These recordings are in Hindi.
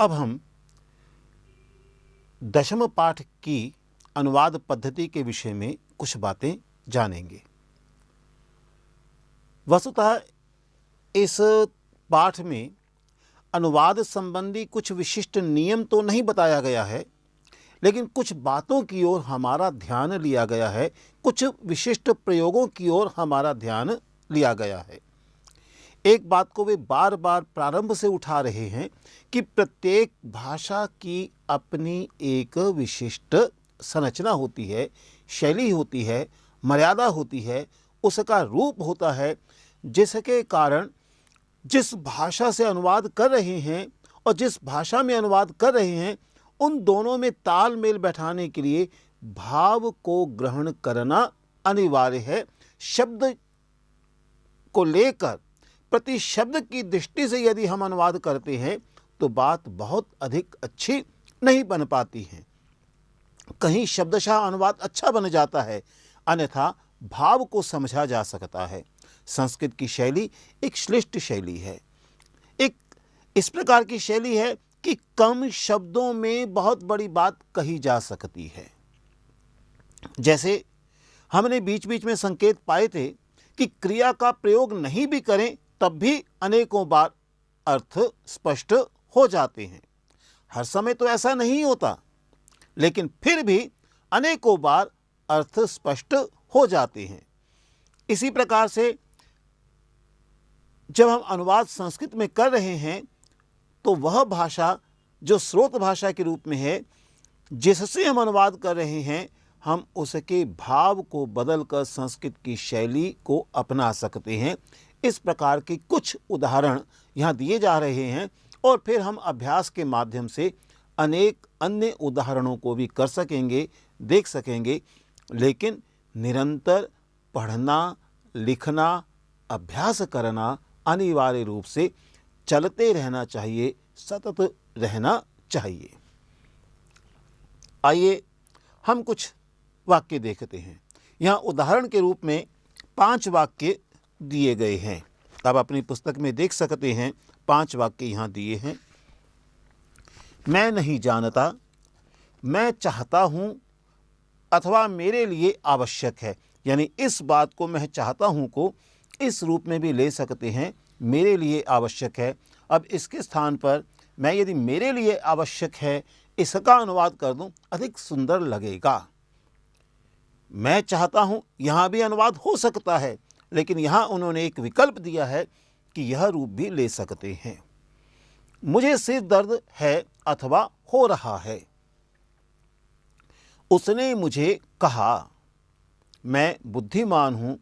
अब हम दशम पाठ की अनुवाद पद्धति के विषय में कुछ बातें जानेंगे। वस्तुतः इस पाठ में अनुवाद संबंधी कुछ विशिष्ट नियम तो नहीं बताया गया है, लेकिन कुछ बातों की ओर हमारा ध्यान लिया गया है, कुछ विशिष्ट प्रयोगों की ओर हमारा ध्यान लिया गया है। एक बात को वे बार बार प्रारंभ से उठा रहे हैं कि प्रत्येक भाषा की अपनी एक विशिष्ट संरचना होती है, शैली होती है, मर्यादा होती है, उसका रूप होता है, जिसके कारण जिस भाषा से अनुवाद कर रहे हैं और जिस भाषा में अनुवाद कर रहे हैं, उन दोनों में तालमेल बैठाने के लिए भाव को ग्रहण करना अनिवार्य है। शब्द को लेकर प्रति शब्द की दृष्टि से यदि हम अनुवाद करते हैं तो बात बहुत अधिक अच्छी नहीं बन पाती है। कहीं शब्दशः अनुवाद अच्छा बन जाता है, अन्यथा भाव को समझा जा सकता है। संस्कृत की शैली एक श्लिष्ट शैली है, एक इस प्रकार की शैली है कि कम शब्दों में बहुत बड़ी बात कही जा सकती है। जैसे हमने बीच बीच में संकेत पाए थे कि क्रिया का प्रयोग नहीं भी करें तब भी अनेकों बार अर्थ स्पष्ट हो जाते हैं। हर समय तो ऐसा नहीं होता, लेकिन फिर भी अनेकों बार अर्थ स्पष्ट हो जाते हैं। इसी प्रकार से जब हम अनुवाद संस्कृत में कर रहे हैं तो वह भाषा जो स्रोत भाषा के रूप में है, जिससे हम अनुवाद कर रहे हैं, हम उसके भाव को बदलकर संस्कृत की शैली को अपना सकते हैं। इस प्रकार के कुछ उदाहरण यहाँ दिए जा रहे हैं और फिर हम अभ्यास के माध्यम से अनेक अन्य उदाहरणों को भी कर सकेंगे, देख सकेंगे। लेकिन निरंतर पढ़ना, लिखना, अभ्यास करना अनिवार्य रूप से चलते रहना चाहिए, सतत रहना चाहिए। आइए हम कुछ वाक्य देखते हैं। यहाँ उदाहरण के रूप में 5 वाक्य दिए गए हैं। आप अपनी पुस्तक में देख सकते हैं, 5 वाक्य यहाँ दिए हैं। मैं नहीं जानता, मैं चाहता हूँ, अथवा मेरे लिए आवश्यक है। यानी इस बात को मैं चाहता हूँ को इस रूप में भी ले सकते हैं, मेरे लिए आवश्यक है। अब इसके स्थान पर मैं यदि मेरे लिए आवश्यक है इसका अनुवाद कर दूं, अधिक सुंदर लगेगा। मैं चाहता हूँ यहाँ भी अनुवाद हो सकता है, लेकिन यहाँ उन्होंने एक विकल्प दिया है कि यह रूप भी ले सकते हैं। मुझे सिर दर्द है अथवा हो रहा है। उसने मुझे कहा, मैं बुद्धिमान हूँ,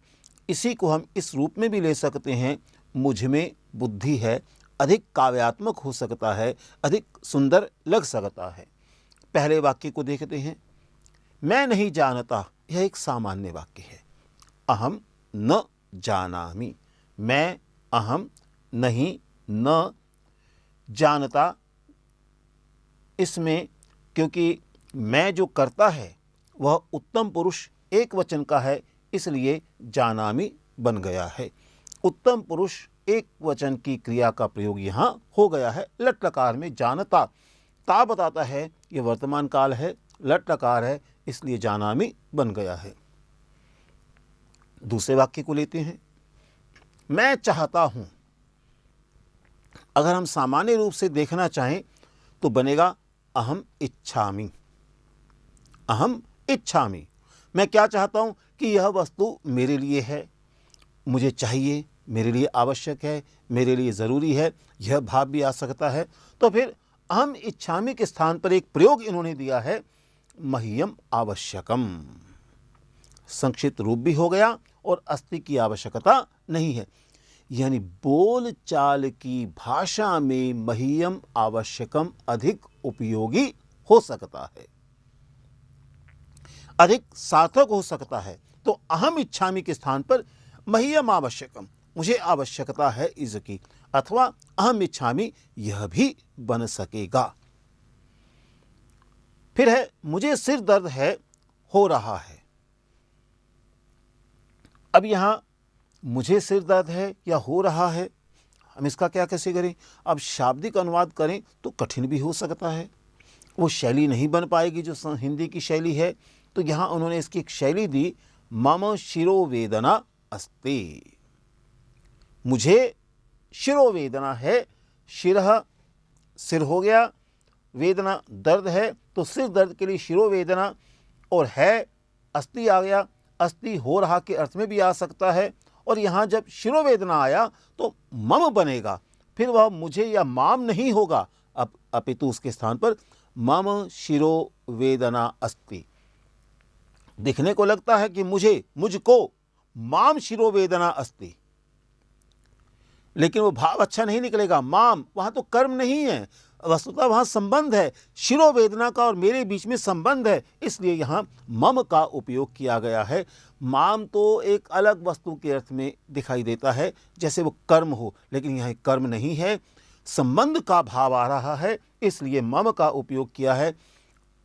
इसी को हम इस रूप में भी ले सकते हैं, मुझ में बुद्धि है। अधिक काव्यात्मक हो सकता है, अधिक सुंदर लग सकता है। पहले वाक्य को देखते हैं। मैं नहीं जानता, यह एक सामान्य वाक्य है। अहम न जानामि, मैं अहम नहीं न जानता, इसमें क्योंकि मैं जो करता है वह उत्तम पुरुष एक वचन का है, इसलिए जानामि बन गया है। उत्तम पुरुष एक वचन की क्रिया का प्रयोग यहाँ हो गया है। लट लकार में जानता, ता बताता है यह वर्तमान काल है, लट लकार है, इसलिए जानामि बन गया है। दूसरे वाक्य को लेते हैं। मैं चाहता हूं, अगर हम सामान्य रूप से देखना चाहें तो बनेगा अहम इच्छामि। अहम इच्छामि, मैं क्या चाहता हूं कि यह वस्तु मेरे लिए है, मुझे चाहिए, मेरे लिए आवश्यक है, मेरे लिए ज़रूरी है, यह भाव भी आ सकता है। तो फिर अहम इच्छामि के स्थान पर एक प्रयोग इन्होंने दिया है, मह्यम आवश्यकम। संक्षिप्त रूप भी हो गया और अस्ति की आवश्यकता नहीं है। यानी बोल चाल की भाषा में मह्यम आवश्यकम अधिक उपयोगी हो सकता है, अधिक सार्थक हो सकता है। तो अहम इच्छामि के स्थान पर मह्यम आवश्यकम, मुझे आवश्यकता है इसकी, अथवा अहम इच्छामि, यह भी बन सकेगा। फिर है मुझे सिर दर्द है, हो रहा है। अब यहां मुझे सिर दर्द है या हो रहा है, हम इसका क्या कैसे करें? अब शाब्दिक अनुवाद करें तो कठिन भी हो सकता है, वो शैली नहीं बन पाएगी जो हिंदी की शैली है। तो यहाँ उन्होंने इसकी एक शैली दी, मम शिरोवेदना अस्ति। मुझे शिरोवेदना है, शिरः सिर हो गया, वेदना दर्द है, तो सिर दर्द के लिए शिरोवेदना, और है अस्ति आ गया, अस्ति हो रहा के अर्थ में भी आ सकता है। और यहाँ जब शिरोवेदना आया तो मम बनेगा, फिर वह मुझे या माम नहीं होगा, अब अपितु उसके स्थान पर मम शिरोवेदना अस्ति। दिखने को लगता है कि मुझको माम शिरोवेदना अस्ति, लेकिन वो भाव अच्छा नहीं निकलेगा। माम, वहाँ तो कर्म नहीं है, वस्तुतः वहाँ संबंध है, शिरोवेदना का और मेरे बीच में संबंध है, इसलिए यहाँ मम का उपयोग किया गया है। माम तो एक अलग वस्तु के अर्थ में दिखाई देता है, जैसे वो कर्म हो, लेकिन यहाँ कर्म नहीं है, संबंध का भाव आ रहा है, इसलिए मम का उपयोग किया है।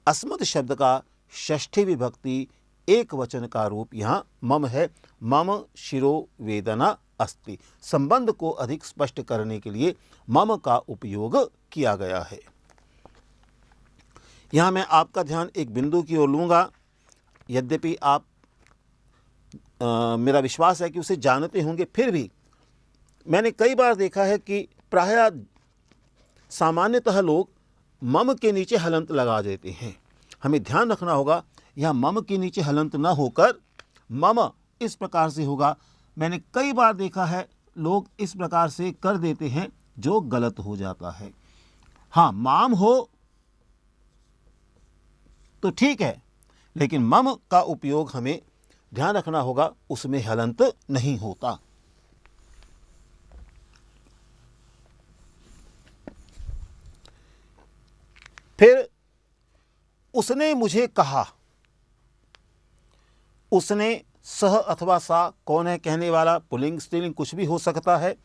अस्मत् शब्द का षष्ठी विभक्ति एक वचन का रूप यहाँ मम है, मम शिरोवेदना अस्ति। संबंध को अधिक स्पष्ट करने के लिए मम का उपयोग किया गया है। यहाँ मैं आपका ध्यान एक बिंदु की ओर लूँगा, यद्यपि आप मेरा विश्वास है कि उसे जानते होंगे, फिर भी मैंने कई बार देखा है कि प्रायः सामान्यतः लोग मम के नीचे हलंत लगा देते हैं। हमें ध्यान रखना होगा, यहाँ मम के नीचे हलंत न होकर मम इस प्रकार से होगा। मैंने कई बार देखा है लोग इस प्रकार से कर देते हैं, जो गलत हो जाता है। हाँ, माम हो तो ठीक है, लेकिन मम का उपयोग हमें ध्यान रखना होगा, उसमें हलंत नहीं होता। फिर उसने मुझे कहा, उसने सह अथवा सा कौन है कहने वाला, पुल्लिंग स्त्रीलिंग कुछ भी हो सकता है।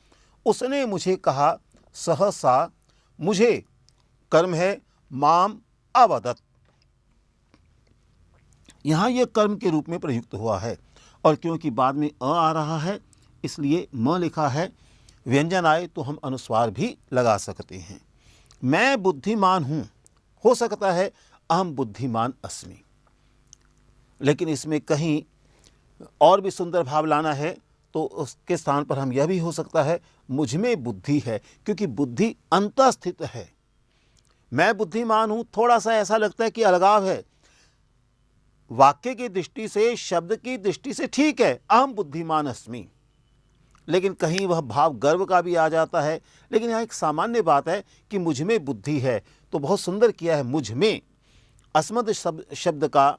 उसने मुझे कहा, सह सा, मुझे कर्म है, माम अवदत, यहाँ यह कर्म के रूप में प्रयुक्त हुआ है, और क्योंकि बाद में अ आ रहा है इसलिए म लिखा है। व्यंजन आए तो हम अनुस्वार भी लगा सकते हैं। मैं बुद्धिमान हूँ, हो सकता है अहम बुद्धिमान अस्मि, लेकिन इसमें कहीं और भी सुंदर भाव लाना है तो उसके स्थान पर हम यह भी हो सकता है, मुझ में बुद्धि है, क्योंकि बुद्धि अंतःस्थित है। मैं बुद्धिमान हूँ, थोड़ा सा ऐसा लगता है कि अलगाव है, वाक्य की दृष्टि से, शब्द की दृष्टि से ठीक है, अहम बुद्धिमान अस्मि, लेकिन कहीं वह भाव गर्व का भी आ जाता है। लेकिन यहाँ एक सामान्य बात है कि मुझ में बुद्धि है, तो बहुत सुंदर किया है, मुझ में। अस्मद शब्द का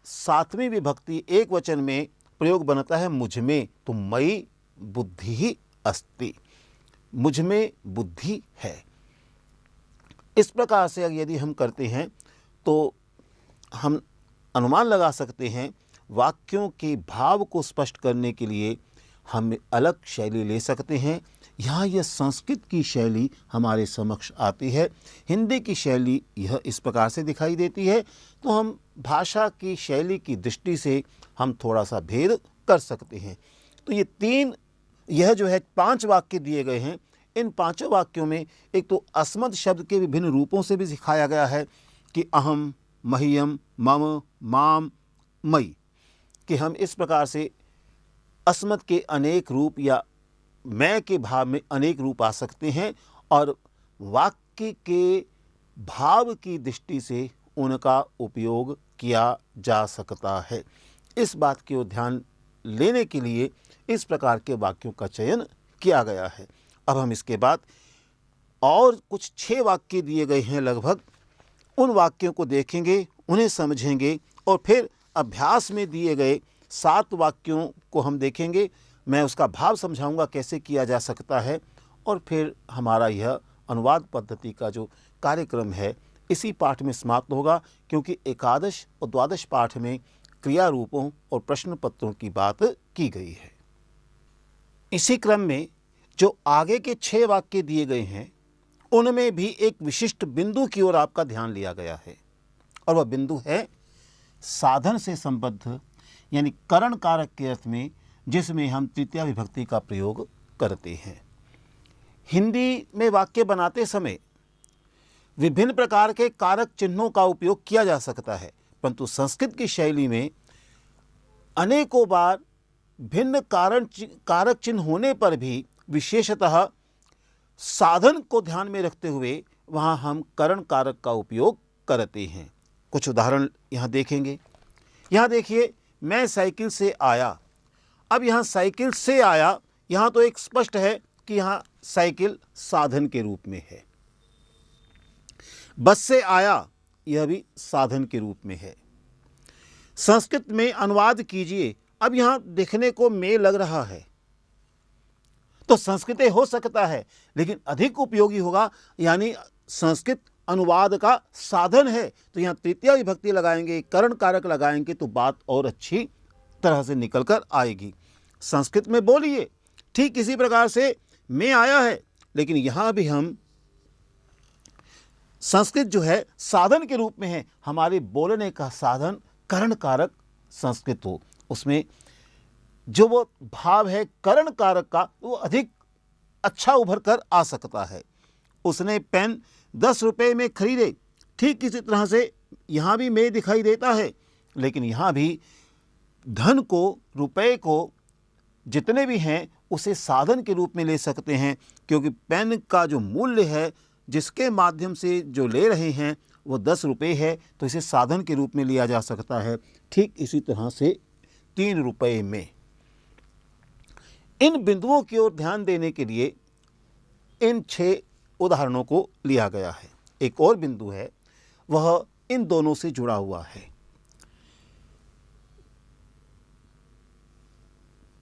सातवीं विभक्ति एक वचन में प्रयोग बनता है मुझ में, तो मयि बुद्धि ही अस्ति, मुझ में बुद्धि है। इस प्रकार से यदि हम करते हैं तो हम अनुमान लगा सकते हैं, वाक्यों के भाव को स्पष्ट करने के लिए हम अलग शैली ले सकते हैं। यहाँ यह संस्कृत की शैली हमारे समक्ष आती है, हिंदी की शैली यह इस प्रकार से दिखाई देती है, तो हम भाषा की शैली की दृष्टि से हम थोड़ा सा भेद कर सकते हैं। तो यह जो है 5 वाक्य दिए गए हैं, इन 5 वाक्यों में एक तो अस्मद शब्द के विभिन्न रूपों से भी सिखाया गया है कि अहम, मह्यम, मम, माम, मयि, कि हम इस प्रकार से अस्मद के अनेक रूप या मैं के भाव में अनेक रूप आ सकते हैं, और वाक्य के भाव की दृष्टि से उनका उपयोग किया जा सकता है। इस बात की ओर ध्यान लेने के लिए इस प्रकार के वाक्यों का चयन किया गया है। अब हम इसके बाद और कुछ 6 वाक्य दिए गए हैं लगभग, उन वाक्यों को देखेंगे, उन्हें समझेंगे, और फिर अभ्यास में दिए गए 7 वाक्यों को हम देखेंगे। मैं उसका भाव समझाऊंगा कैसे किया जा सकता है, और फिर हमारा यह अनुवाद पद्धति का जो कार्यक्रम है इसी पाठ में समाप्त होगा, क्योंकि एकादश और द्वादश पाठ में क्रिया रूपों और प्रश्न पत्रों की बात की गई है। इसी क्रम में जो आगे के 6 वाक्य दिए गए हैं उनमें भी एक विशिष्ट बिंदु की ओर आपका ध्यान लिया गया है, और वह बिंदु है साधन से संबद्ध, यानी करण कारक के अर्थ में, जिसमें हम तृतीया विभक्ति का प्रयोग करते हैं। हिंदी में वाक्य बनाते समय विभिन्न प्रकार के कारक चिन्हों का उपयोग किया जा सकता है, परंतु संस्कृत की शैली में अनेकों बार भिन्न कारक चिन्ह होने पर भी विशेषतः साधन को ध्यान में रखते हुए वहाँ हम करण कारक का उपयोग करते हैं। कुछ उदाहरण यहाँ देखेंगे। यहाँ देखिए, मैं साइकिल से आया। अब यहाँ साइकिल से आया, यहाँ तो एक स्पष्ट है कि यहाँ साइकिल साधन के रूप में है। बस से आया, यह भी साधन के रूप में है। संस्कृत में अनुवाद कीजिए। अब यहाँ देखने को में लग रहा है तो संस्कृत हो सकता है, लेकिन अधिक उपयोगी होगा, यानी संस्कृत अनुवाद का साधन है, तो यहाँ तृतीया विभक्ति लगाएंगे, करण कारक लगाएंगे तो बात और अच्छी तरह से निकल कर आएगी। संस्कृत में बोलिए, ठीक इसी प्रकार से मैं आया है, लेकिन यहाँ भी हम संस्कृत जो है साधन के रूप में है। हमारे बोलने का साधन करण कारक संस्कृत हो, उसमें जो वो भाव है करण कारक का, वो अधिक अच्छा उभर कर आ सकता है। उसने पेन 10 रुपये में खरीदे, ठीक इसी तरह से यहाँ भी में दिखाई देता है, लेकिन यहाँ भी धन को, रुपए को, जितने भी हैं उसे साधन के रूप में ले सकते हैं, क्योंकि पेन का जो मूल्य है, जिसके माध्यम से जो ले रहे हैं, वो 10 रुपये है, तो इसे साधन के रूप में लिया जा सकता है। ठीक इसी तरह से 3 रुपये में। इन बिंदुओं की ओर ध्यान देने के लिए इन 6 उदाहरणों को लिया गया है। एक और बिंदु है, वह इन दोनों से जुड़ा हुआ है।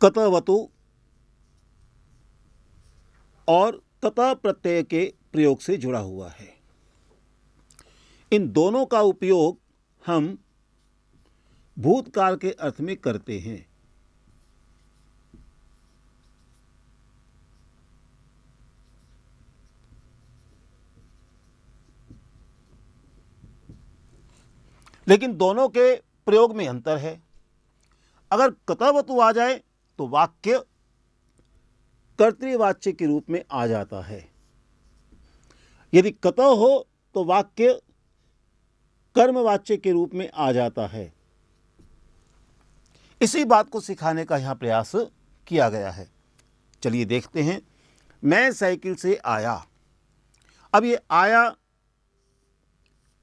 कतवतु और तथा प्रत्यय के प्रयोग से जुड़ा हुआ है। इन दोनों का उपयोग हम भूतकाल के अर्थ में करते हैं। लेकिन दोनों के प्रयोग में अंतर है। अगर कतवतु आ जाए तो वाक्य कर्तृवाच्य के रूप में आ जाता है। यदि कतव हो तो वाक्य कर्मवाच्य के रूप में आ जाता है। इसी बात को सिखाने का यहाँ प्रयास किया गया है। चलिए देखते हैं। मैं साइकिल से आया। अब ये आया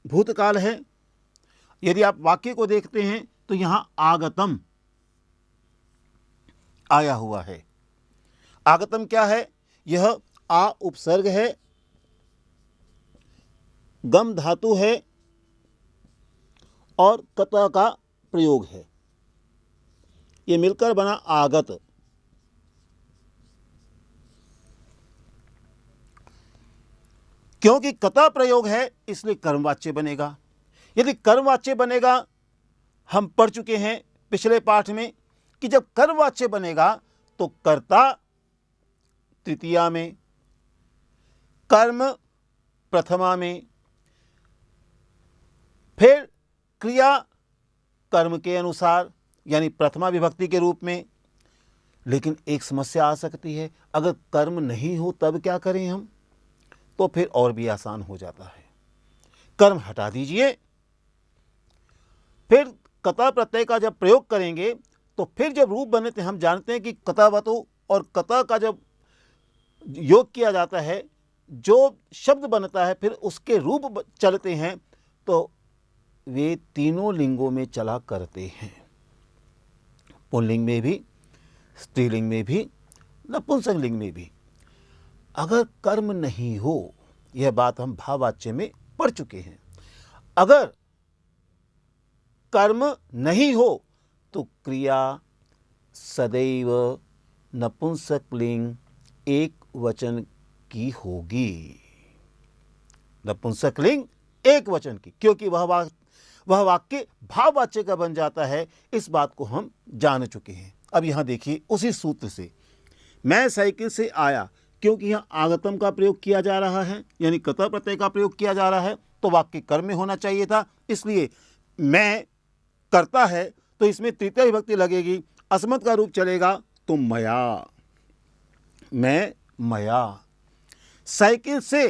भूतकाल है। यदि आप वाक्य को देखते हैं तो यहाँ आगतम आया हुआ है। आगतम क्या है? यह आ उपसर्ग है, गम धातु है और कत का प्रयोग है। ये मिलकर बना आगत। क्योंकि कता प्रयोग है इसलिए कर्मवाच्य बनेगा। यदि कर्मवाच्य बनेगा, हम पढ़ चुके हैं पिछले पाठ में कि जब कर्मवाच्य बनेगा तो कर्ता तृतीया में, कर्म प्रथमा में, फिर क्रिया कर्म के अनुसार यानी प्रथमा विभक्ति के रूप में। लेकिन एक समस्या आ सकती है, अगर कर्म नहीं हो तब क्या करें हम? तो फिर और भी आसान हो जाता है। कर्म हटा दीजिए, फिर कता प्रत्यय का जब प्रयोग करेंगे तो फिर जब रूप बनते हैं, हम जानते हैं कि कतावतु और कता का जब योग किया जाता है, जो शब्द बनता है फिर उसके रूप चलते हैं, तो वे तीनों लिंगों में चला करते हैं। पुल्लिंग में भी, स्त्रीलिंग में भी, नपुंसक लिंग में भी। अगर कर्म नहीं हो, यह बात हम भाववाच्य में पढ़ चुके हैं, अगर कर्म नहीं हो तो क्रिया सदैव नपुंसक लिंग एक वचन की होगी। नपुंसक लिंग एक वचन की, क्योंकि वह वाक्य भाववाच्य का बन जाता है। इस बात को हम जान चुके हैं। अब यहां देखिए, उसी सूत्र से मैं साइकिल से आया, क्योंकि यहाँ आगतम का प्रयोग किया जा रहा है, यानी कता प्रत्यय का प्रयोग किया जा रहा है, तो वाक्य कर्म में होना चाहिए था। इसलिए मैं करता है तो इसमें तृतीया विभक्ति लगेगी, अस्मत् का रूप चलेगा तो मया, मैं मया। साइकिल से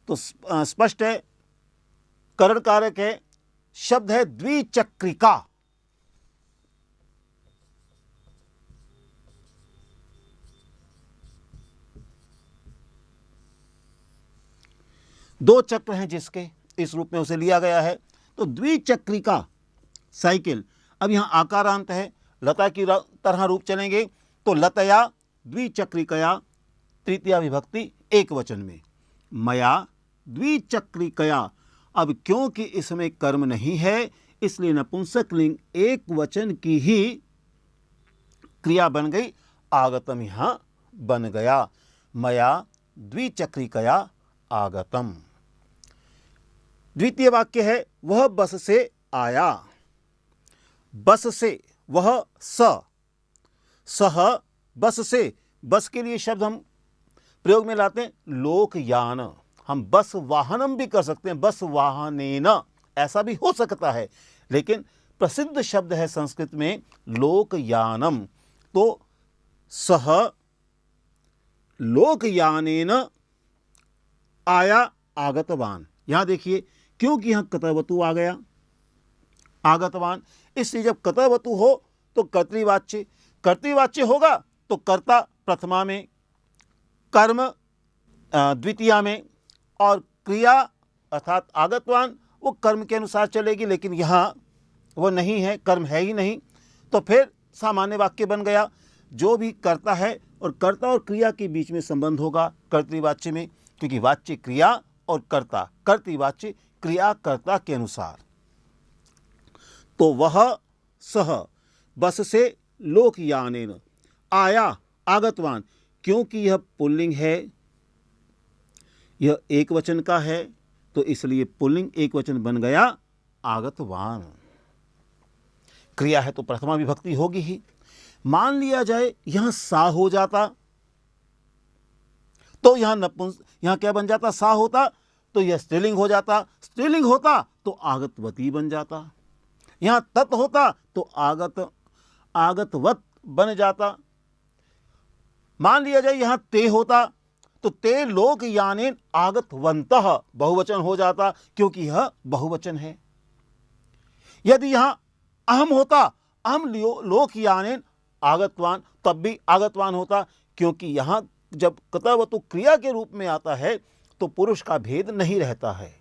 तो स्पष्ट है, करण कारक है, शब्द है द्विचक्रिका। दो चक्र हैं जिसके, इस रूप में उसे लिया गया है, तो द्विचक्रिका साइकिल। अब यहां आकारांत है, लता की तरह रूप चलेंगे तो लतया द्विचक्रिकया, तृतीया विभक्ति एक वचन में। मया द्विचक्रिकया, अब क्योंकि इसमें कर्म नहीं है इसलिए नपुंसक लिंग एक वचन की ही क्रिया बन गई, आगतम यहां बन गया। मया द्विचक्रिकया आगतम। द्वितीय वाक्य है वह बस से आया। बस से, वह सह बस से, बस के लिए शब्द हम प्रयोग में लाते हैं लोकयान। हम बस वाहनम भी कर सकते हैं, बस वाहनेन, ऐसा भी हो सकता है, लेकिन प्रसिद्ध शब्द है संस्कृत में लोकयानम। तो सह लोकयानेन आया आगतवान। यहां देखिए, क्योंकि यहां कतवतु आ गया, आगतवान, इसलिए जब कतवतु हो तो कर्तृवाच्य, कर्तृवाच्य होगा तो कर्ता प्रथमा में, कर्म द्वितीया में, और क्रिया अर्थात आगतवान वो कर्म के अनुसार चलेगी, लेकिन यहाँ वो नहीं है, कर्म है ही नहीं, तो फिर सामान्य वाक्य बन गया। जो भी कर्ता है और कर्ता और क्रिया के बीच में संबंध होगा कर्तृवाच्य में, क्योंकि वाच्य क्रिया और कर्ता, कर्तृवाच्य क्रिया कर्ता के अनुसार। तो वह सह बस से लोकयानेन आया आगतवान, क्योंकि यह पुल्लिंग है, यह एक वचन का है, तो इसलिए पुल्लिंग एक वचन बन गया आगतवान। क्रिया है तो प्रथमा विभक्ति होगी ही। मान लिया जाए यहां सा हो जाता तो यहां क्या बन जाता, सा होता तो यह स्त्रीलिंग हो जाता, स्त्रीलिंग होता तो आगतवती बन जाता, यहां तत् होता तो आगतवत बन जाता। मान लिया जाए यहां ते होता तो ते लोकयानेन आगतवन्तः बहुवचन हो जाता, क्योंकि यह बहुवचन है। यदि यहां अहम होता, अहम लोकयानेन आगतवान, तब भी आगतवान होता, क्योंकि यहां जब कर्तवतु क्रिया के रूप में आता है तो पुरुष का भेद नहीं रहता है,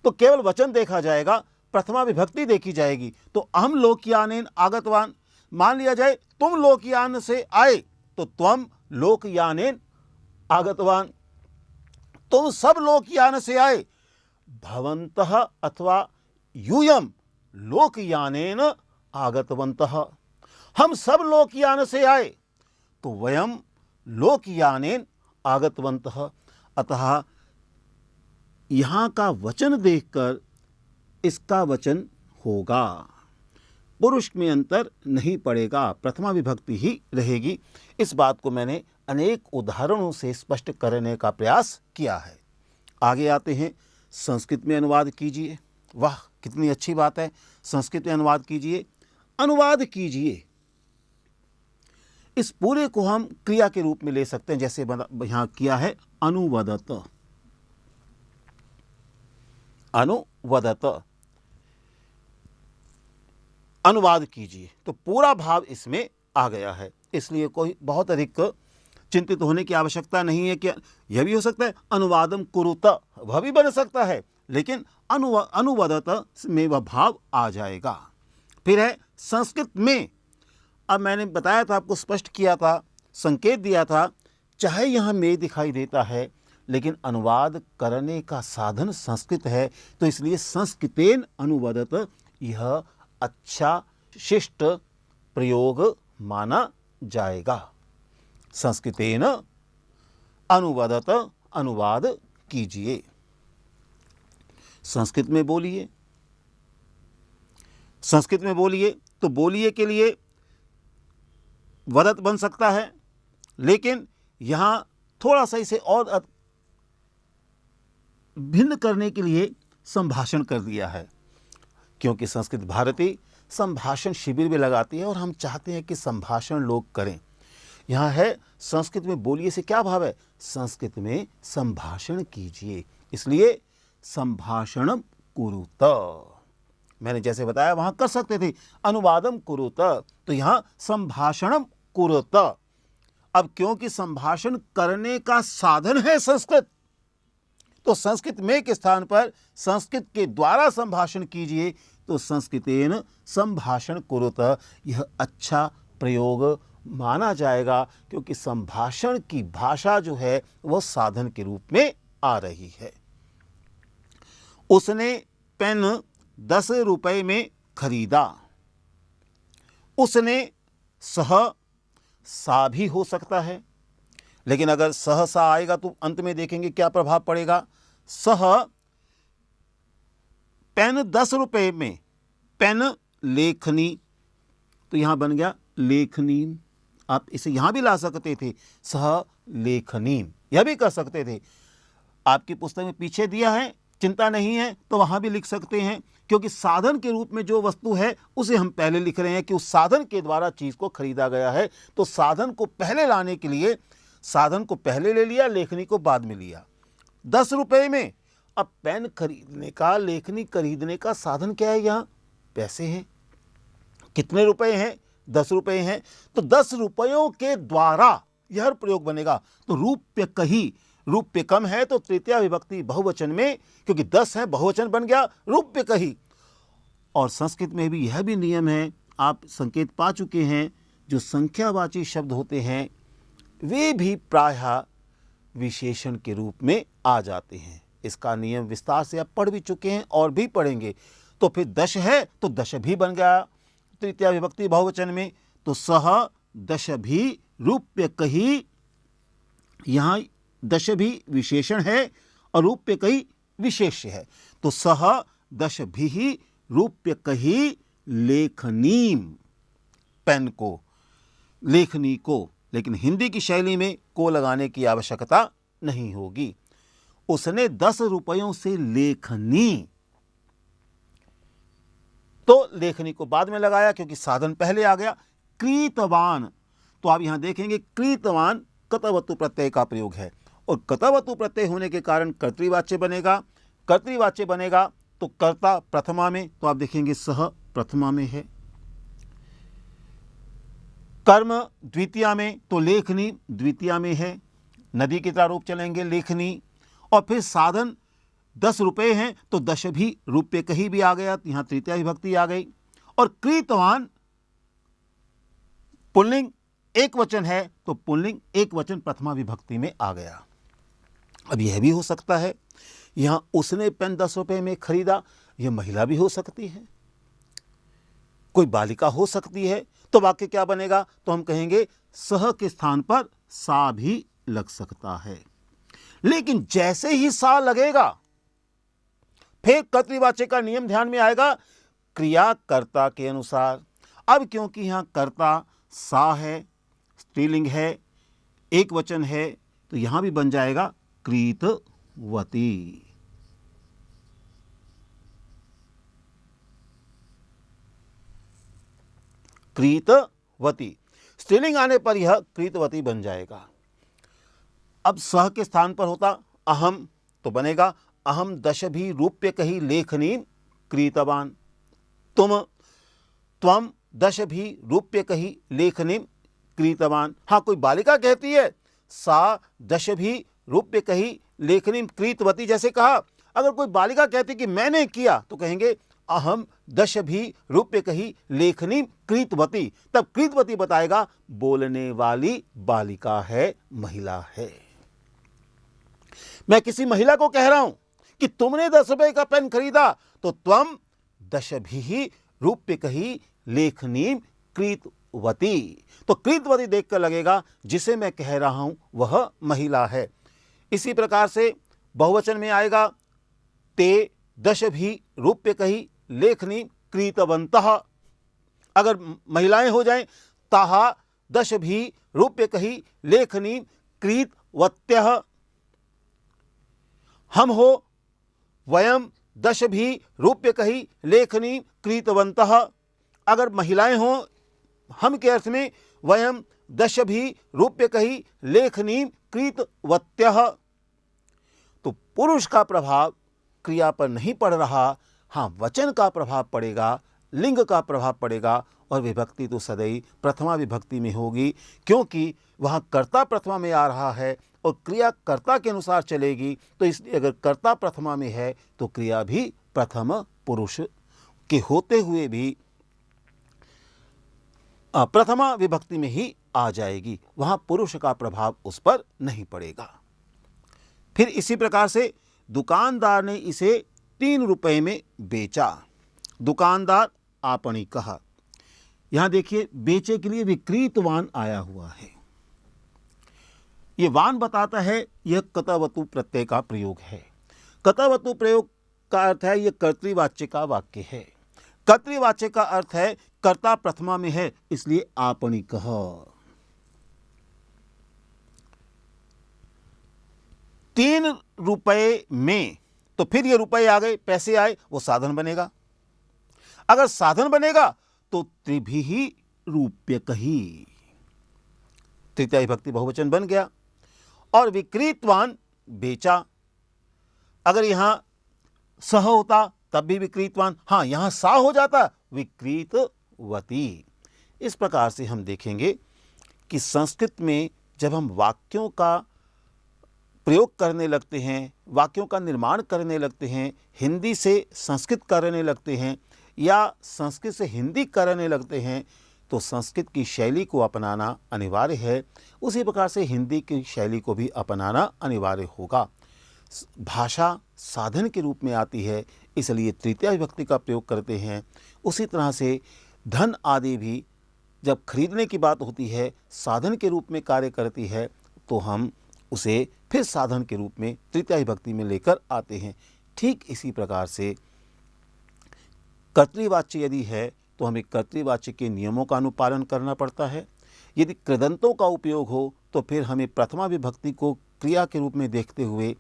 तो केवल वचन देखा जाएगा, प्रथमा विभक्ति देखी जाएगी। तो अहम लोकयानेन आगतवान, मान लिया जाए तुम लोकयान से आए तो त्वम लोकयानेन आगतवान, तुम सब लोकयान से आए, भवन्तः अथवा यूयम लोकयानेन आगतवन्तः, हम सब लोकयान से आए तो वयम लोकयानेन आगतवन्तः। अतः यहां का वचन देखकर इसका वचन होगा, पुरुष में अंतर नहीं पड़ेगा, प्रथमा विभक्ति ही रहेगी। इस बात को मैंने अनेक उदाहरणों से स्पष्ट करने का प्रयास किया है। आगे आते हैं, संस्कृत में अनुवाद कीजिए। वाह कितनी अच्छी बात है, संस्कृत में अनुवाद कीजिए, अनुवाद कीजिए। इस पूरे को हम क्रिया के रूप में ले सकते हैं, जैसे यहां किया है अनुवदत, अनुवदत, अनुवाद कीजिए, तो पूरा भाव इसमें आ गया है। इसलिए कोई बहुत अधिक चिंतित होने की आवश्यकता नहीं है कि यह भी हो सकता है अनुवादम कुरुत, वह भी बन सकता है, लेकिन अनुवदत में वह भाव आ जाएगा। फिर है संस्कृत में। अब मैंने बताया था, आपको स्पष्ट किया था, संकेत दिया था, चाहे यहाँ में दिखाई देता है लेकिन अनुवाद करने का साधन संस्कृत है, तो इसलिए संस्कृतेन अनुवदत यह अच्छा शिष्ट प्रयोग माना जाएगा। संस्कृतेन अनुवदत, अनुवाद कीजिए, संस्कृत में बोलिए, संस्कृत में बोलिए। तो बोलिए के लिए वदत बन सकता है, लेकिन यहां थोड़ा सा इसे और भिन्न करने के लिए संभाषण कर दिया है, क्योंकि संस्कृत भारती संभाषण शिविर भी लगाती है और हम चाहते हैं कि संभाषण लोग करें। यहाँ है संस्कृत में बोलिए से क्या भाव है? संस्कृत में संभाषण कीजिए, इसलिए संभाषणम कुरुत। मैंने जैसे बताया वहां कर सकते थे अनुवादम कुरुत, तो यहाँ संभाषणम कुरुत। अब क्योंकि संभाषण करने का साधन है संस्कृत, तो संस्कृत में के स्थान पर संस्कृत के द्वारा संभाषण कीजिए, तो संस्कृतेन संभाषण कुरुत, यह अच्छा प्रयोग माना जाएगा, क्योंकि संभाषण की भाषा जो है वह साधन के रूप में आ रही है। उसने पेन 10 रुपए में खरीदा। उसने सह सा भी हो सकता है, लेकिन अगर सहसा आएगा तो अंत में देखेंगे क्या प्रभाव पड़ेगा। सह पेन 10 रुपए में, पेन लेखनी, तो यहां बन गया लेखनी। आप इसे यहां भी ला सकते थे सह लेखनी, यह भी कर सकते थे। आपकी पुस्तक में पीछे दिया है, चिंता नहीं है तो वहां भी लिख सकते हैं, क्योंकि साधन के रूप में जो वस्तु है उसे हम पहले लिख रहे हैं कि उस साधन के द्वारा चीज को खरीदा गया है। तो साधन को पहले लाने के लिए साधन को पहले ले लिया, लेखनी को बाद में लिया। 10 रुपए में, अब पेन खरीदने का, लेखनी खरीदने का साधन क्या है? यहाँ पैसे हैं। कितने रुपए हैं? 10 रुपए हैं। तो 10 रुपयों के द्वारा यह प्रयोग बनेगा। तो रूप्य कही, रूप्य कम है तो तृतीया विभक्ति बहुवचन में, क्योंकि 10 है बहुवचन बन गया रूप्य कही। और संस्कृत में भी यह भी नियम है, आप संकेत पा चुके हैं, जो संख्यावाची शब्द होते हैं वे भी प्रायः विशेषण के रूप में आ जाते हैं। इसका नियम विस्तार से आप पढ़ भी चुके हैं और भी पढ़ेंगे। तो फिर दश है तो दश भी बन गया तृतीया विभक्ति बहुवचन में, तो सह दश भी रूप्य कही, यहाँ दश भी विशेषण है और रूप्य कही विशेष्य है। तो सह दश भी रूप्य कही लेखनीम, पेन को, लेखनी को, लेकिन हिंदी की शैली में को लगाने की आवश्यकता नहीं होगी। उसने 10 रुपयों से लेखनी, तो लेखनी को बाद में लगाया क्योंकि साधन पहले आ गया। क्रीतवान, तो आप यहां देखेंगे क्रीतवान कर्तवतु प्रत्यय का प्रयोग है, और कर्तवतु प्रत्यय होने के कारण कर्तृवाच्य बनेगा। कर्तृवाच्य बनेगा तो कर्ता प्रथमा में, तो आप देखेंगे सह प्रथमा में है। कर्म द्वितीया में, तो लेखनी द्वितीया में है। नदी की तरह रूप चलेंगे लेखनी। और फिर साधन 10 रुपए हैं तो दश भी रुपये कहीं भी आ गया, यहां तृतीया विभक्ति आ गई। और कृतवान पुल्लिंग एक वचन है तो पुल्लिंग एक वचन प्रथमा विभक्ति में आ गया। अब यह भी हो सकता है, यहां उसने पेन 10 रुपए में खरीदा, यह महिला भी हो सकती है, कोई बालिका हो सकती है। तो वाक्य क्या बनेगा? तो हम कहेंगे सह के स्थान पर सा भी लग सकता है। लेकिन जैसे ही सा लगेगा फिर कर्तृवाच्य का नियम ध्यान में आएगा, क्रियाकर्ता के अनुसार। अब क्योंकि यहां कर्ता सा है, स्त्रीलिंग है, एक वचन है, तो यहां भी बन जाएगा क्रीतवती। क्रीतवती, स्त्रीलिंग आने पर यह क्रीतवती बन जाएगा। अब सह के स्थान पर होता अहम, तो बनेगा अहम दश भी रूप्य कही लेखनी क्रीतवान। तुम, त्वम दश भी रूप्य कही लेखनी क्रीतवान। हाँ, कोई बालिका कहती है सा दश भी रूप्य कही लेखनी क्रीतवती, जैसे कहा। अगर कोई बालिका कहती कि मैंने किया, तो कहेंगे अहम दश भी रूप्य कही लेखनी क्रीतवती। तब क्रीतवती बताएगा बोलने वाली बालिका है, महिला है। मैं किसी महिला को कह रहा हूं कि तुमने 10 रुपए का पेन खरीदा, तो त्वम दश भी रूप्य कही लेखनी क्रीतवती। तो क्रीतवती देखकर लगेगा जिसे मैं कह रहा हूं वह महिला है। इसी प्रकार से बहुवचन में आएगा ते दश भी रूप्य कही लेखनी क्रीतवन्तः। अगर महिलाएं हो जाएं, ताहा दश भी रूप्य कही लेखनी क्रीतवत्यः। हम हो वयम दश भी रूप्य कही लेखनी क्रीतवन्तः। अगर महिलाएं हो हम के अर्थ में, वयम दशभिः रूप्यकैः लेखनीं कृतवत्यः। तो पुरुष का प्रभाव क्रिया पर नहीं पड़ रहा, हाँ वचन का प्रभाव पड़ेगा, लिंग का प्रभाव पड़ेगा, और विभक्ति तो सदैव प्रथमा विभक्ति में होगी, क्योंकि वहाँ कर्ता प्रथमा में आ रहा है और क्रिया कर्ता के अनुसार चलेगी। तो इसलिए अगर कर्ता प्रथमा में है तो क्रिया भी प्रथम पुरुष के होते हुए भी प्रथमा विभक्ति में ही आ जाएगी, वहाँ पुरुष का प्रभाव उस पर नहीं पड़ेगा। फिर इसी प्रकार से दुकानदार ने इसे 3 रुपए में बेचा। दुकानदार आपणी कहा। यहां देखिए बेचे के लिए विक्रीतवान आया हुआ है। यह वान बताता है यह कतवतु प्रत्यय का प्रयोग है। कतवतु प्रयोग का अर्थ है यह कर्तृवाच्य का वाक्य है। कर्तृवाच्य का अर्थ है कर्ता प्रथमा में है, इसलिए आपणी कहा। 3 रुपए में, तो फिर ये रुपए आ गए, पैसे आए, वो साधन बनेगा। अगर साधन बनेगा तो त्रिभिः रूप्यकैः, तृतीया विभक्ति बहुवचन बन गया। और विक्रीतवान बेचा, अगर यहां सह होता तब भी विक्रीतवान, हाँ यहां सा हो जाता विक्रीतवती। इस प्रकार से हम देखेंगे कि संस्कृत में जब हम वाक्यों का प्रयोग करने लगते हैं, वाक्यों का निर्माण करने लगते हैं, हिंदी से संस्कृत करने लगते हैं या संस्कृत से हिंदी करने लगते हैं, तो संस्कृत की शैली को अपनाना अनिवार्य है। उसी प्रकार से हिंदी की शैली को भी अपनाना अनिवार्य होगा। भाषा साधन के रूप में आती है, इसलिए तृतीया विभक्ति का प्रयोग करते हैं। उसी तरह से धन आदि भी जब खरीदने की बात होती है, साधन के रूप में कार्य करती है, तो हम उसे फिर साधन के रूप में तृतीया विभक्ति में लेकर आते हैं। ठीक इसी प्रकार से कर्तृवाच्य यदि है तो हमें कर्तृवाच्य के नियमों का अनुपालन करना पड़ता है। यदि कृदंतों का उपयोग हो तो फिर हमें प्रथमा विभक्ति को क्रिया के रूप में देखते हुए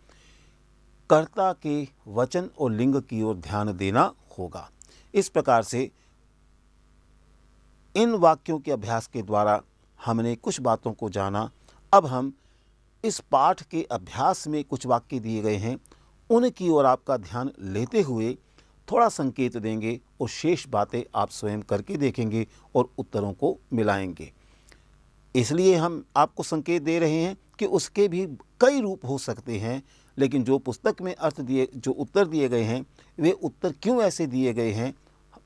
कर्ता के वचन और लिंग की ओर ध्यान देना होगा। इस प्रकार से इन वाक्यों के अभ्यास के द्वारा हमने कुछ बातों को जाना। अब हम इस पाठ के अभ्यास में कुछ वाक्य दिए गए हैं, उनकी ओर आपका ध्यान लेते हुए थोड़ा संकेत देंगे और शेष बातें आप स्वयं करके देखेंगे और उत्तरों को मिलाएंगे। इसलिए हम आपको संकेत दे रहे हैं कि उसके भी कई रूप हो सकते हैं, लेकिन जो पुस्तक में जो उत्तर दिए गए हैं वे उत्तर क्यों ऐसे दिए गए हैं,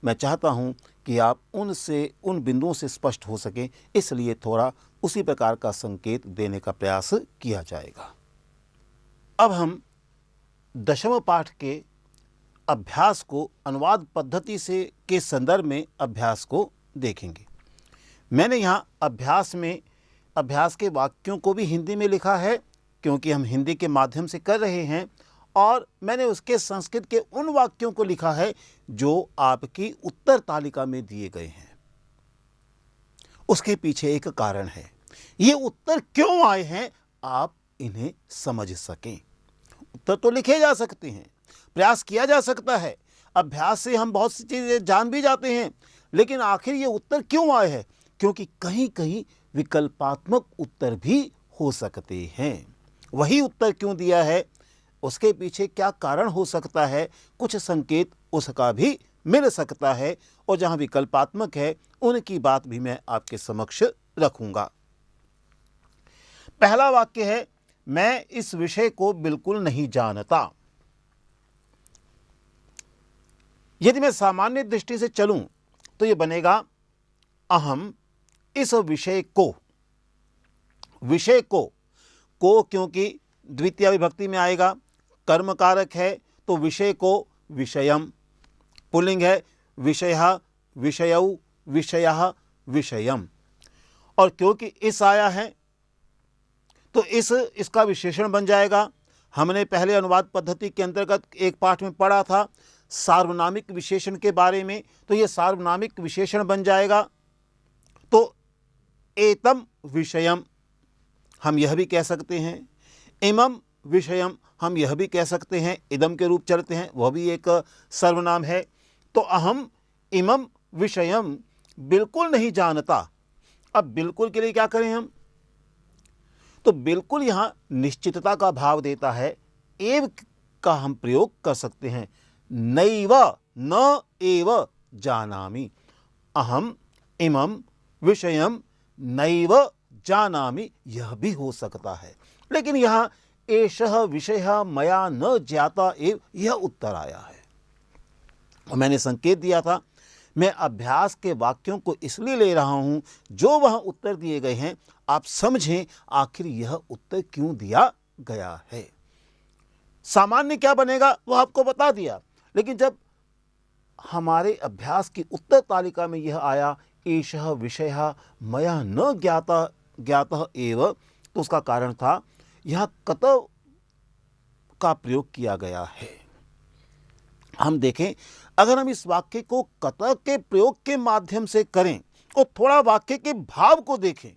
मैं चाहता हूं कि आप उन बिंदुओं से स्पष्ट हो सकें, इसलिए थोड़ा उसी प्रकार का संकेत देने का प्रयास किया जाएगा। अब हम 10वें पाठ के अभ्यास को अनुवाद पद्धति से के संदर्भ में अभ्यास को देखेंगे। मैंने यहाँ अभ्यास के वाक्यों को भी हिंदी में लिखा है, क्योंकि हम हिंदी के माध्यम से कर रहे हैं, और मैंने उसके संस्कृत के उन वाक्यों को लिखा है जो आपकी उत्तर तालिका में दिए गए हैं। उसके पीछे एक कारण है, ये उत्तर क्यों आए हैं आप इन्हें समझ सकें। उत्तर तो लिखे जा सकते हैं, प्रयास किया जा सकता है, अभ्यास से हम बहुत सी चीजें जान भी जाते हैं, लेकिन आखिर ये उत्तर क्यों आए हैं, क्योंकि कहीं कहीं विकल्पात्मक उत्तर भी हो सकते हैं। वही उत्तर क्यों दिया है, उसके पीछे क्या कारण हो सकता है, कुछ संकेत उसका भी मिल सकता है, और जहां विकल्पात्मक है उनकी बात भी मैं आपके समक्ष रखूंगा। पहला वाक्य है, मैं इस विषय को बिल्कुल नहीं जानता। यदि मैं सामान्य दृष्टि से चलूं तो यह बनेगा अहम इस विषय को क्योंकि द्वितीय विभक्ति में आएगा, कर्म कारक है, तो विषय को विषयम, पुल्लिंग है, विषयः विषयौ विषयः विषयम, और क्योंकि इस आया है तो इसका विशेषण बन जाएगा। हमने पहले अनुवाद पद्धति के अंतर्गत एक पाठ में पढ़ा था सार्वनामिक विशेषण के बारे में, तो यह सार्वनामिक विशेषण बन जाएगा। तो एतम विषयम हम यह भी कह सकते हैं, इमम विषयम हम यह भी कह सकते हैं, इदम के रूप चलते हैं, वह भी एक सर्वनाम है। तो अहम इमम विषयम बिल्कुल नहीं जानता, अब बिल्कुल के लिए क्या करें हम? तो बिल्कुल यहां निश्चितता का भाव देता है, एव का हम प्रयोग कर सकते हैं। नैव न एव जानामि, अहम इमं विषयम नैव जानामि, यह भी हो सकता है। लेकिन यहां एषः विषयः मया न ज्ञाता एव, यह उत्तर आया है। और मैंने संकेत दिया था, मैं अभ्यास के वाक्यों को इसलिए ले रहा हूं जो वह उत्तर दिए गए हैं आप समझें आखिर यह उत्तर क्यों दिया गया है। सामान्य क्या बनेगा वह आपको बता दिया, लेकिन जब हमारे अभ्यास की उत्तर तालिका में यह आया एषः विषयः मया न ज्ञातः एव, तो उसका कारण था यह कतः का प्रयोग किया गया है। हम देखें, अगर हम इस वाक्य को कतः के प्रयोग के माध्यम से करें और थोड़ा वाक्य के भाव को देखें,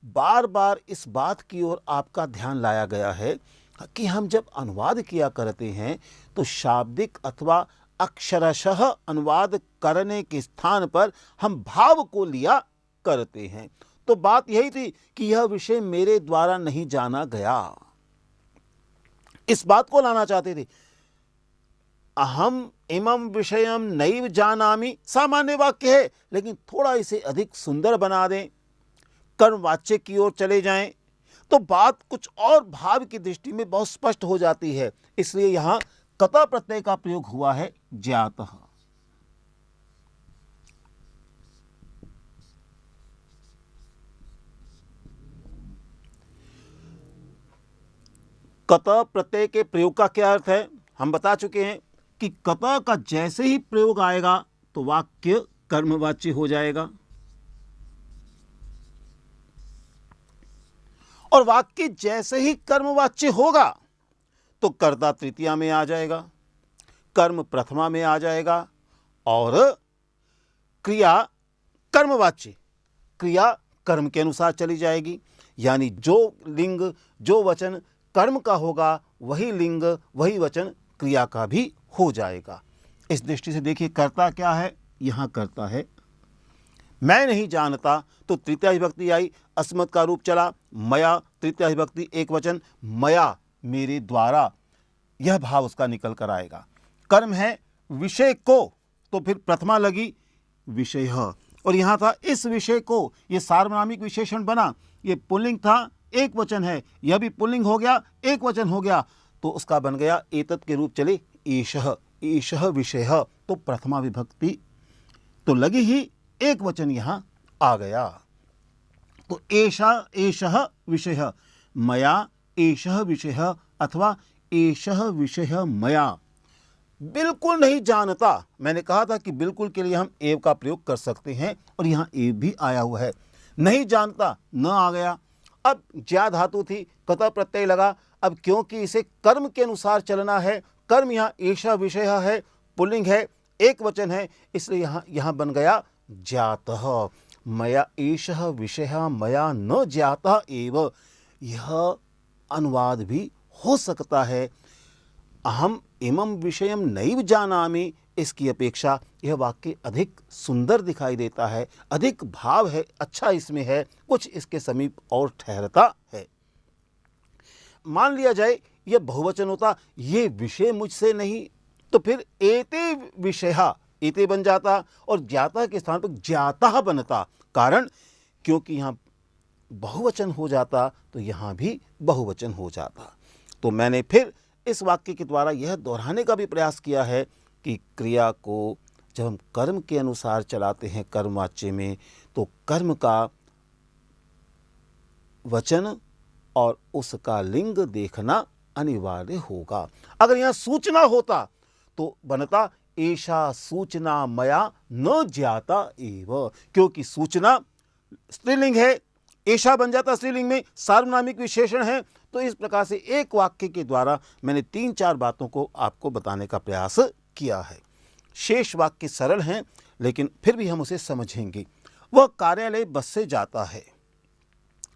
बार बार इस बात की ओर आपका ध्यान लाया गया है कि हम जब अनुवाद किया करते हैं तो शाब्दिक अथवा अक्षरशः अनुवाद करने के स्थान पर हम भाव को लिया करते हैं। तो बात यही थी कि यह विषय मेरे द्वारा नहीं जाना गया, इस बात को लाना चाहते थे। अहम इमं विषयम नैव जानामि सामान्य वाक्य है, लेकिन थोड़ा इसे अधिक सुंदर बना दें, कर्मवाच्य की ओर चले जाएं, तो बात कुछ और भाव की दृष्टि में बहुत स्पष्ट हो जाती है। इसलिए यहां कतः प्रत्यय का प्रयोग हुआ है, ज्ञातः। कतः प्रत्यय के प्रयोग का क्या अर्थ है, हम बता चुके हैं कि कतः का जैसे ही प्रयोग आएगा तो वाक्य कर्मवाच्य हो जाएगा, और वाक्य जैसे ही कर्मवाच्य होगा तो कर्ता तृतीया में आ जाएगा, कर्म प्रथमा में आ जाएगा, और क्रिया कर्मवाच्य, क्रिया कर्म के अनुसार चली जाएगी। यानी जो लिंग जो वचन कर्म का होगा वही लिंग वही वचन क्रिया का भी हो जाएगा। इस दृष्टि से देखिए, कर्ता क्या है, यहां कर्ता है मैं नहीं जानता, तो तृतीया विभक्ति आई, अस्मत् का रूप चला, मया तृतीया विभक्ति एक वचन, मया मेरे द्वारा, यह भाव उसका निकल कर आएगा। कर्म है विषय को, तो फिर प्रथमा लगी विषय, और यहां था इस विषय को, यह सार्वनामिक विशेषण बना, ये पुल्लिंग था एक वचन है, यह भी पुल्लिंग हो गया एक वचन हो गया, तो उसका बन गया एतत् के रूप चले एषः, एषः विषयः, तो प्रथमा विभक्ति तो लगी ही एक वचन यहां आ गया। तो एषा एषः विषयः, मया एषः विषयः, अथवा एषः विषयः मया। बिल्कुल नहीं जानता, मैंने कहा था कि बिल्कुल के लिए हम एव का प्रयोग कर सकते हैं, और यहां एव भी आया हुआ है। नहीं जानता न आ गया, अब ज्या धातु थी, कतः प्रत्यय लगा। अब क्योंकि इसे कर्म के अनुसार चलना है, कर्म यहाँ एषा विषय है, पुल्लिंग है, एक वचन है, इसलिए यहाँ बन गया ज्ञातः। मया एषः विषयः मया न ज्ञातः एव, यह अनुवाद भी हो सकता है। अहम इमं विषयम नैव जानामि, इसकी अपेक्षा यह वाक्य अधिक सुंदर दिखाई देता है, अधिक भाव है, अच्छा इसमें है, कुछ इसके समीप और ठहरता है। मान लिया जाए यह बहुवचन होता, ये विषय मुझसे नहीं, तो फिर एते विषया एते बन जाता, और ज्ञाता के स्थान पर ज्ञाता बनता। कारण क्योंकि यहाँ बहुवचन हो जाता तो यहाँ भी बहुवचन हो जाता। तो मैंने फिर इस वाक्य के द्वारा यह दोहराने का भी प्रयास किया है कि क्रिया को जब हम कर्म के अनुसार चलाते हैं कर्मवाच्य में, तो कर्म का वचन और उसका लिंग देखना अनिवार्य होगा। अगर यहाँ सूचना होता तो बनता एषा सूचना मया न ज्ञाता एव, क्योंकि सूचना स्त्रीलिंग है, एषा बन जाता स्त्रीलिंग में, सार्वनामिक विशेषण है। तो इस प्रकार से एक वाक्य के द्वारा मैंने 3-4 बातों को आपको बताने का प्रयास किया है। शेष वाक्य सरल हैं, लेकिन फिर भी हम उसे समझेंगे। वह कार्यालय बस से जाता है,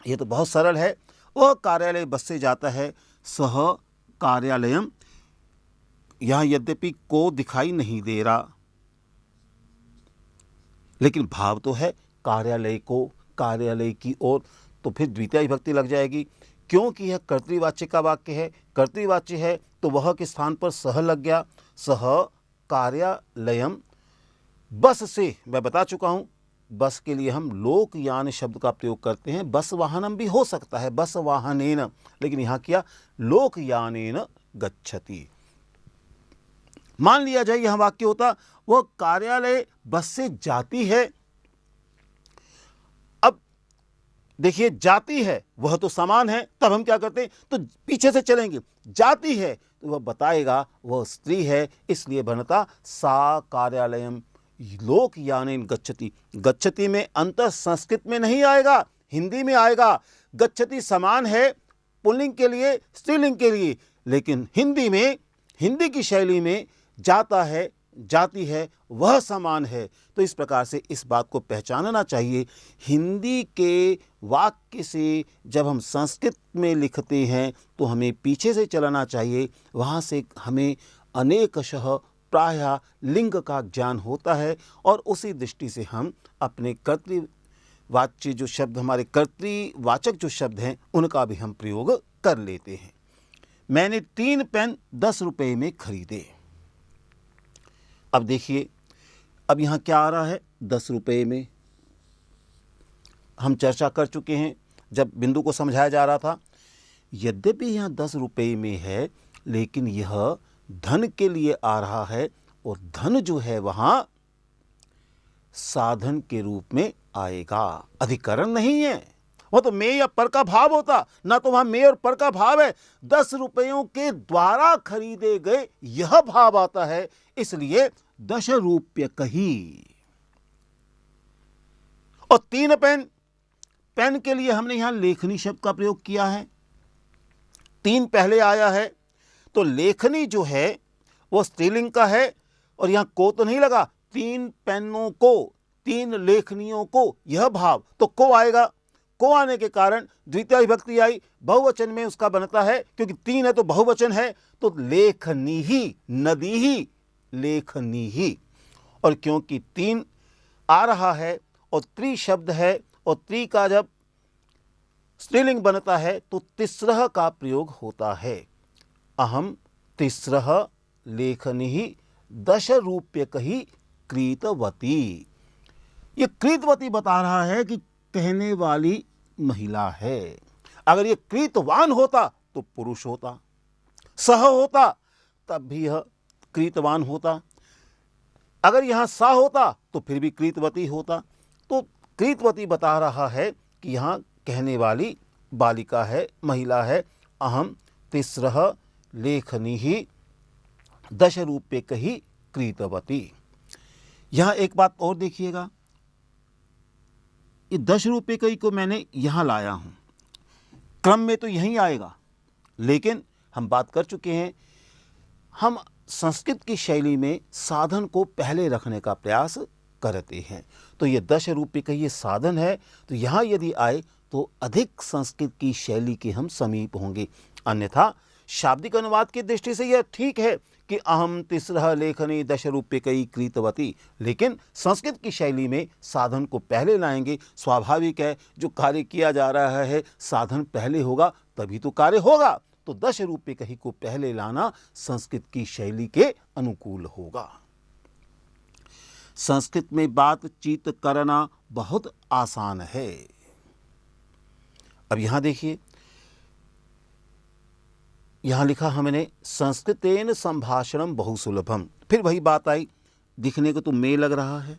यह तो बहुत सरल है। वह कार्यालय बस से जाता है, सह कार्यालयम, यहां यद्यपि को दिखाई नहीं दे रहा, लेकिन भाव तो है कार्यालय को कार्यालय की ओर, तो फिर द्वितीय विभक्ति लग जाएगी। क्योंकि यह कर्तृवाच्य का वाक्य है, कर्तृवाच्य है तो वह के स्थान पर सह लग गया। सह कार्यालयम। बस से मैं बता चुका हूँ, बस के लिए हम लोकयान शब्द का प्रयोग करते हैं। बस वाहनम भी हो सकता है, बस वाहनेन, लेकिन यहाँ किया लोकयानेन गच्छति। मान लिया जाए यह वाक्य होता वह कार्यालय बस से जाती है। अब देखिए जाती है वह तो समान है, तब हम क्या करते हैं, तो पीछे से चलेंगे। जाती है तो वह बताएगा वह स्त्री है, इसलिए बनता सा कार्यालयम लोकयानेन गच्छति। गच्छति में अंतर संस्कृत में नहीं आएगा, हिंदी में आएगा। गच्छति समान है पुल्लिंग के लिए, स्त्रीलिंग के लिए, लेकिन हिंदी में, हिंदी की शैली में जाता है, जाती है, वह समान है। तो इस प्रकार से इस बात को पहचानना चाहिए। हिंदी के वाक्य से जब हम संस्कृत में लिखते हैं तो हमें पीछे से चलना चाहिए, वहाँ से हमें अनेकशः प्रायः लिंग का ज्ञान होता है और उसी दृष्टि से हम अपने कर्तृवाच्य जो शब्द, हमारे कर्तृवाचक जो शब्द हैं, उनका भी हम प्रयोग कर लेते हैं। मैंने 3 पेन 10 रुपये में खरीदे। अब देखिए, अब यहाँ क्या आ रहा है, 10 रुपये में। हम चर्चा कर चुके हैं जब बिंदु को समझाया जा रहा था। यद्यपि यहाँ 10 रुपये में है, लेकिन यह धन के लिए आ रहा है और धन जो है वहाँ साधन के रूप में आएगा, अधिकरण नहीं है। वह तो में या पर का भाव होता ना, तो वहां में और पर का भाव है। 10 रुपयों के द्वारा खरीदे गए यह भाव आता है, इसलिए 10 रुपये कही। और 3 पेन, पेन के लिए हमने यहां लेखनी शब्द का प्रयोग किया है। 3 पहले आया है तो लेखनी जो है वो स्त्रीलिंग का है, और यहां को तो नहीं लगा। 3 पेनों को, 3 लेखनियों को, यह भाव तो को आएगा। को आने के कारण द्वितीय विभक्ति आई, बहुवचन में उसका बनता है, क्योंकि 3 है तो बहुवचन है, तो लेखनी ही, नदी ही, लेखनी ही। और क्योंकि 3 आ रहा है और त्रि शब्द है, और त्रि का जब स्त्रीलिंग बनता है तो तिस्रह का प्रयोग होता है। अहम तिस्रह लेखनी 10 रुपये कही क्रीतवती। ये क्रीतवती बता रहा है कि कहने वाली महिला है। अगर ये क्रीतवान होता तो पुरुष होता, सह होता तब भी यह क्रीतवान होता। अगर यहां सा होता तो फिर भी क्रीतवती होता। तो क्रीतवती बता रहा है कि यहां कहने वाली बालिका है, महिला है। अहम तिस्रह लेखनी ही 10 रुपये कही क्रीतवती। यहां एक बात और देखिएगा, ये 10 रुपये कही को मैंने यहां लाया हूं, क्रम में तो यहीं आएगा, लेकिन हम बात कर चुके हैं, हम संस्कृत की शैली में साधन को पहले रखने का प्रयास करते हैं। तो ये 10 रुपये का ये साधन है, तो यहाँ यदि आए तो अधिक संस्कृत की शैली के हम समीप होंगे। अन्यथा शाब्दिक अनुवाद की दृष्टि से यह ठीक है कि अहम तिस्रह लेखनी 10 रुपये कई क्रीतवती, लेकिन संस्कृत की शैली में साधन को पहले लाएंगे। स्वाभाविक है, जो कार्य किया जा रहा है साधन पहले होगा तभी तो कार्य होगा। तो 10 रुपये कही को पहले लाना संस्कृत की शैली के अनुकूल होगा। संस्कृत में बातचीत करना बहुत आसान है। अब यहां देखिए, यहां लिखा हमने संस्कृतेन संभाषणम बहुसुलभम। फिर वही बात आई, दिखने को तो में लग रहा है,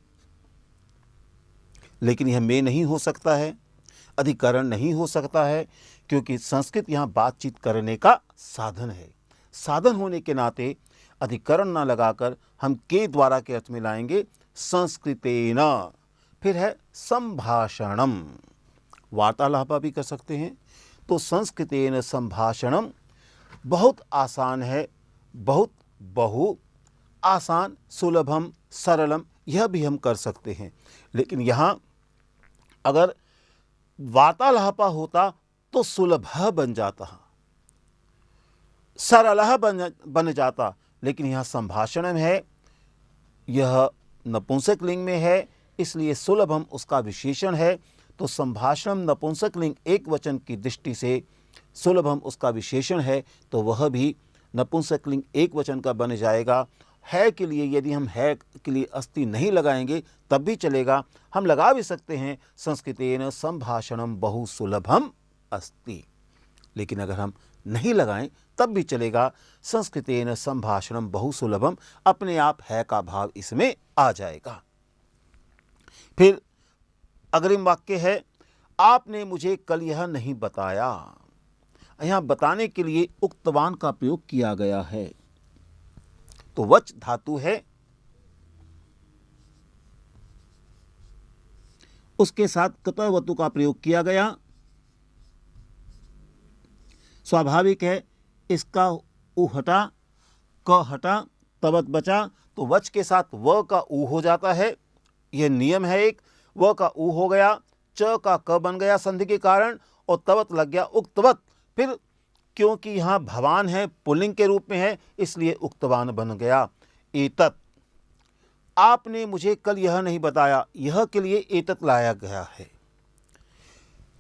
लेकिन यह में नहीं हो सकता है, अधिकरण नहीं हो सकता है, क्योंकि संस्कृत यहाँ बातचीत करने का साधन है। साधन होने के नाते अधिकरण ना लगाकर हम के द्वारा के अर्थ में लाएंगे संस्कृतेन। फिर है संभाषणम, वार्तालाप भी कर सकते हैं। तो संस्कृतेन संभाषणम बहुत आसान है, बहुत बहु आसान, सुलभम, सरलम, यह भी हम कर सकते हैं। लेकिन यहाँ अगर वार्तालाप होता तो सुलभ बन जाता, सरल बन जाता, लेकिन यहाँ संभाषण में है, यह नपुंसक लिंग में है, इसलिए सुलभम उसका विशेषण है। तो संभाषणम नपुंसकलिंग एक वचन की दृष्टि से सुलभम उसका विशेषण है, तो वह भी नपुंसकलिंग एक वचन का बन जाएगा। है के लिए यदि हम है के लिए अस्ति नहीं लगाएंगे तब भी चलेगा, हम लगा भी सकते हैं संस्कृतेन संभाषणम बहु सुलभम अस्ति, लेकिन अगर हम नहीं लगाएं तब भी चलेगा, संस्कृतेन संभाषणम बहु सुलभम, अपने आप है का भाव इसमें आ जाएगा। फिर अग्रिम वाक्य है, आपने मुझे कल यह नहीं बताया। यहां बताने के लिए उक्तवान का प्रयोग किया गया है, तो वच धातु है, उसके साथ कतवतु का प्रयोग किया गया। स्वाभाविक है, इसका उ हटा, क हटा, तवत बचा, तो वच के साथ व का उ हो जाता है, यह नियम है एक। व का उ हो गया, च का क बन गया संधि के कारण, और तवत लग गया उक्तवत। फिर क्योंकि यहाँ भवान है, पुल्लिंग के रूप में है, इसलिए उक्तवान बन गया। एतत्, आपने मुझे कल यह नहीं बताया, यह के लिए एतत् लाया गया है।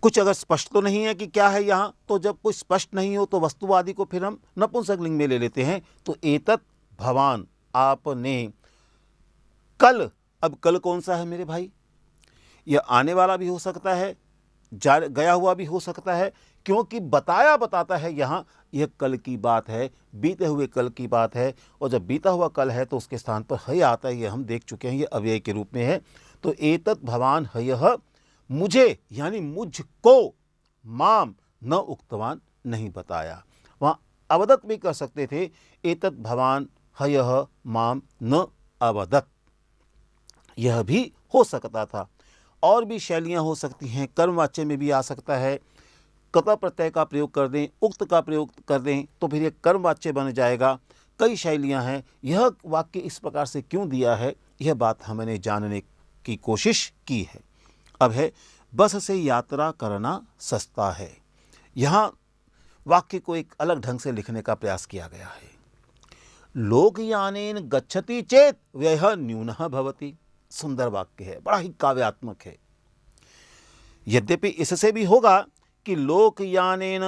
कुछ अगर स्पष्ट तो नहीं है कि क्या है यहाँ, तो जब कुछ स्पष्ट नहीं हो तो वस्तुवादी को फिर हम नपुंसकलिंग में ले लेते हैं। तो एतत् भवान, आपने कल, अब कल कौन सा है मेरे भाई? यह आने वाला भी हो सकता है, गया हुआ भी हो सकता है, क्योंकि बताया बताता है यहाँ, यह कल की बात है, बीते हुए कल की बात है, और जब बीता हुआ कल है तो उसके स्थान पर हय आता है, ये हम देख चुके हैं, ये अव्यय के रूप में है। तो एतत् भवान हयः, मुझे यानी मुझको, माम न उक्तवान, नहीं बताया। वहाँ अवदत् भी कर सकते थे, एतत् भवान हयः माम न अवदत्, यह भी हो सकता था। और भी शैलियाँ हो सकती हैं, कर्मवाच्य में भी आ सकता है, कत प्रत्यय का प्रयोग कर दें, उक्त का प्रयोग कर दें, तो फिर ये कर्मवाच्य बन जाएगा। कई शैलियाँ हैं। यह वाक्य इस प्रकार से क्यों दिया है, यह बात हमने जानने की कोशिश की है। अब है, बस से यात्रा करना सस्ता है। यहाँ वाक्य को एक अलग ढंग से लिखने का प्रयास किया गया है। लोकयानेन गच्छति चेत व्ययः न्यूनः भवति। सुंदर वाक्य है, बड़ा ही काव्यात्मक है। यद्यपि इससे भी होगा कि लोकयानेन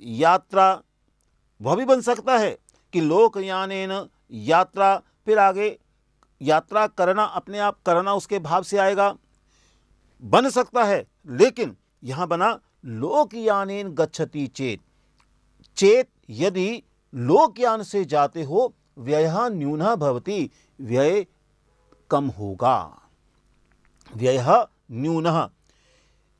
यात्रा, वह भी बन सकता है कि लोकयानेन यात्रा, फिर आगे यात्रा करना, अपने आप करना उसके भाव से आएगा, बन सकता है। लेकिन यहां बना लोकयानेन गच्छति चेत, चेत यदि लोकयान से जाते हो, व्ययः न्यूनः भवति, व्यय कम होगा। व्ययः न्यूनः,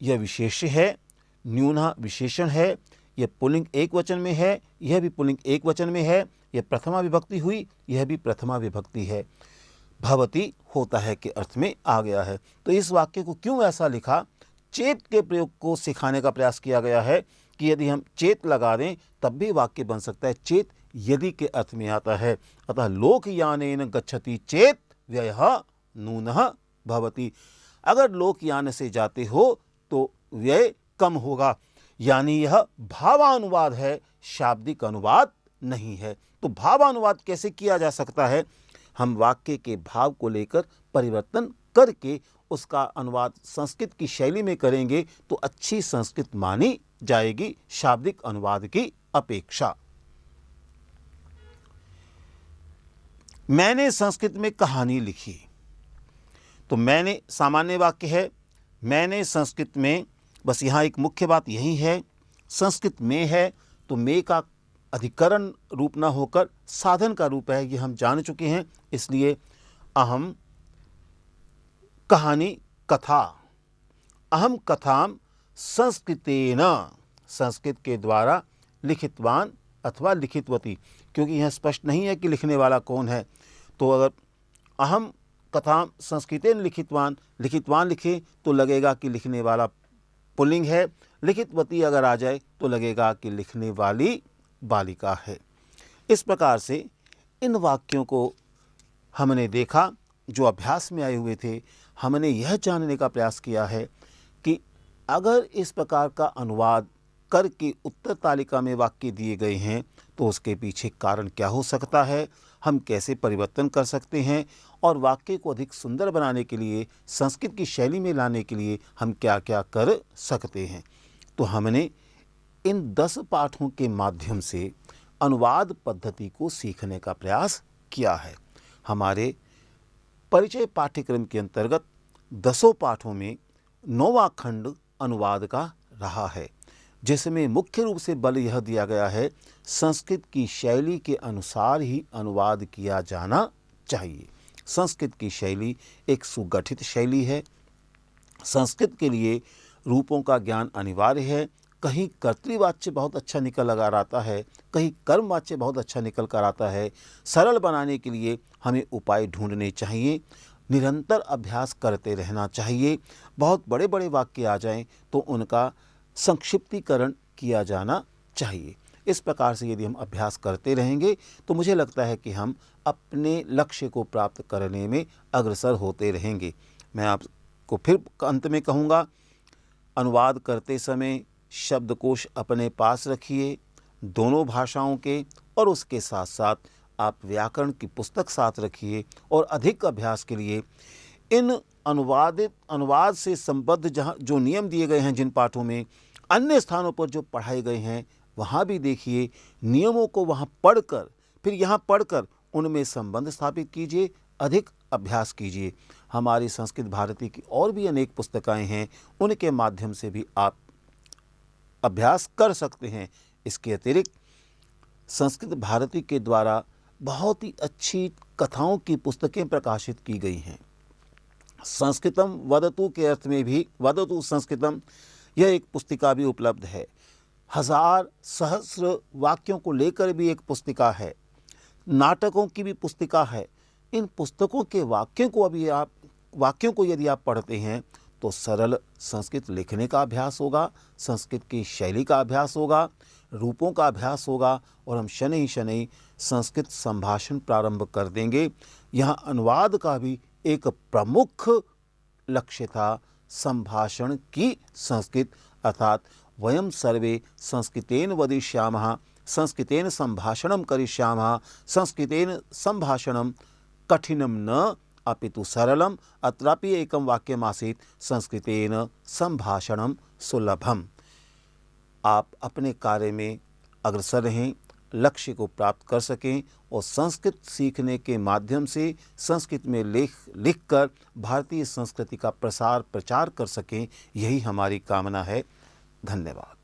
यह विशेष है, न्यूनः विशेषण है, यह पुल्लिंग एक वचन में है, यह भी पुल्लिंग एक वचन में है, यह प्रथमा विभक्ति हुई, यह भी प्रथमा विभक्ति है। भवति होता है के अर्थ में आ गया है। तो इस वाक्य को क्यों ऐसा लिखा, चेत के प्रयोग को सिखाने का प्रयास किया गया है कि यदि हम चेत लगा दें तब भी वाक्य बन सकता है। चेत यदि के अर्थ में आता है। अतः लोकयानेन गच्छति चेत व्ययः न्यूनः भवति, अगर लोकयान से जाते हो तो व्यय कम होगा। यानी यह भावानुवाद है, शाब्दिक अनुवाद नहीं है। तो भावानुवाद कैसे किया जा सकता है? हम वाक्य के भाव को लेकर परिवर्तन करके उसका अनुवाद संस्कृत की शैली में करेंगे तो अच्छी संस्कृत मानी जाएगी शाब्दिक अनुवाद की अपेक्षा। मैंने संस्कृत में कहानी लिखी, तो मैंने सामान्य वाक्य है, मैंने संस्कृत में, बस यहाँ एक मुख्य बात यही है, संस्कृत में है तो में का अधिकरण रूप न होकर साधन का रूप है, ये हम जान चुके हैं। इसलिए अहम कहानी कथा, अहम कथाम संस्कृतेन, संस्कृत के द्वारा लिखितवान अथवा लिखितवती, क्योंकि यह स्पष्ट नहीं है कि लिखने वाला कौन है। तो अगर अहम कथाम संस्कृतेन लिखितवान, लिखितवान लिखे तो लगेगा कि लिखने वाला पुल्लिंग है, लिखितवती अगर आ जाए तो लगेगा कि लिखने वाली बालिका है। इस प्रकार से इन वाक्यों को हमने देखा जो अभ्यास में आए हुए थे। हमने यह जानने का प्रयास किया है कि अगर इस प्रकार का अनुवाद कर के उत्तर तालिका में वाक्य दिए गए हैं तो उसके पीछे कारण क्या हो सकता है, हम कैसे परिवर्तन कर सकते हैं और वाक्य को अधिक सुंदर बनाने के लिए, संस्कृत की शैली में लाने के लिए हम क्या क्या कर सकते हैं। तो हमने इन 10 पाठों के माध्यम से अनुवाद पद्धति को सीखने का प्रयास किया है। हमारे परिचय पाठ्यक्रम के अंतर्गत 10 पाठों में 9वां खंड अनुवाद का रहा है, जिसमें मुख्य रूप से बल यह दिया गया है संस्कृत की शैली के अनुसार ही अनुवाद किया जाना चाहिए। संस्कृत की शैली एक सुगठित शैली है। संस्कृत के लिए रूपों का ज्ञान अनिवार्य है। कहीं कर्तृवाच्य बहुत अच्छा निकल कर आता है, कहीं कर्मवाच्य बहुत अच्छा निकल कर आता है। सरल बनाने के लिए हमें उपाय ढूंढने चाहिए, निरंतर अभ्यास करते रहना चाहिए। बहुत बड़े बड़े वाक्य आ जाएं तो उनका संक्षिप्तीकरण किया जाना चाहिए। इस प्रकार से यदि हम अभ्यास करते रहेंगे तो मुझे लगता है कि हम अपने लक्ष्य को प्राप्त करने में अग्रसर होते रहेंगे। मैं आपको फिर अंत में कहूँगा, अनुवाद करते समय शब्दकोश अपने पास रखिए, दोनों भाषाओं के, और उसके साथ साथ आप व्याकरण की पुस्तक साथ रखिए। और अधिक अभ्यास के लिए इन अनुवाद से संबद्ध जहाँ जो नियम दिए गए हैं जिन पाठों में, अन्य स्थानों पर जो पढ़ाए गए हैं वहाँ भी देखिए, नियमों को वहाँ पढ़कर फिर यहाँ पढ़कर उनमें संबंध स्थापित कीजिए, अधिक अभ्यास कीजिए। हमारी संस्कृत भारती की और भी अनेक पुस्तकें हैं, उनके माध्यम से भी आप अभ्यास कर सकते हैं। इसके अतिरिक्त संस्कृत भारती के द्वारा बहुत ही अच्छी कथाओं की पुस्तकें प्रकाशित की गई हैं। संस्कृतम वदतु के अर्थ में भी वदतु संस्कृतम, यह एक पुस्तिका भी उपलब्ध है। 1000 सहस्र वाक्यों को लेकर भी एक पुस्तिका है। नाटकों की भी पुस्तिका है। इन पुस्तकों के वाक्यों को यदि आप पढ़ते हैं तो सरल संस्कृत लिखने का अभ्यास होगा, संस्कृत की शैली का अभ्यास होगा, रूपों का अभ्यास होगा, और हम शनै शनै संस्कृत संभाषण प्रारंभ कर देंगे। यहाँ अनुवाद का भी एक प्रमुख लक्ष्य था, संभाषण की संस्कृत, अर्थात वयम सर्वे संस्कृतेन वदिष्यामः, संस्कृतेन संभाषणं करिष्यामः, संस्कृतेन संभाषणं कठिनं न अपितु सरलम, अत्रापि एकं वाक्यमासीत् संस्कृतेन संभाषणं सुलभम। आप अपने कार्य में अग्रसर रहें, लक्ष्य को प्राप्त कर सकें और संस्कृत सीखने के माध्यम से संस्कृत में लिखकर भारतीय संस्कृति का प्रचार कर सकें, यही हमारी कामना है। धन्यवाद।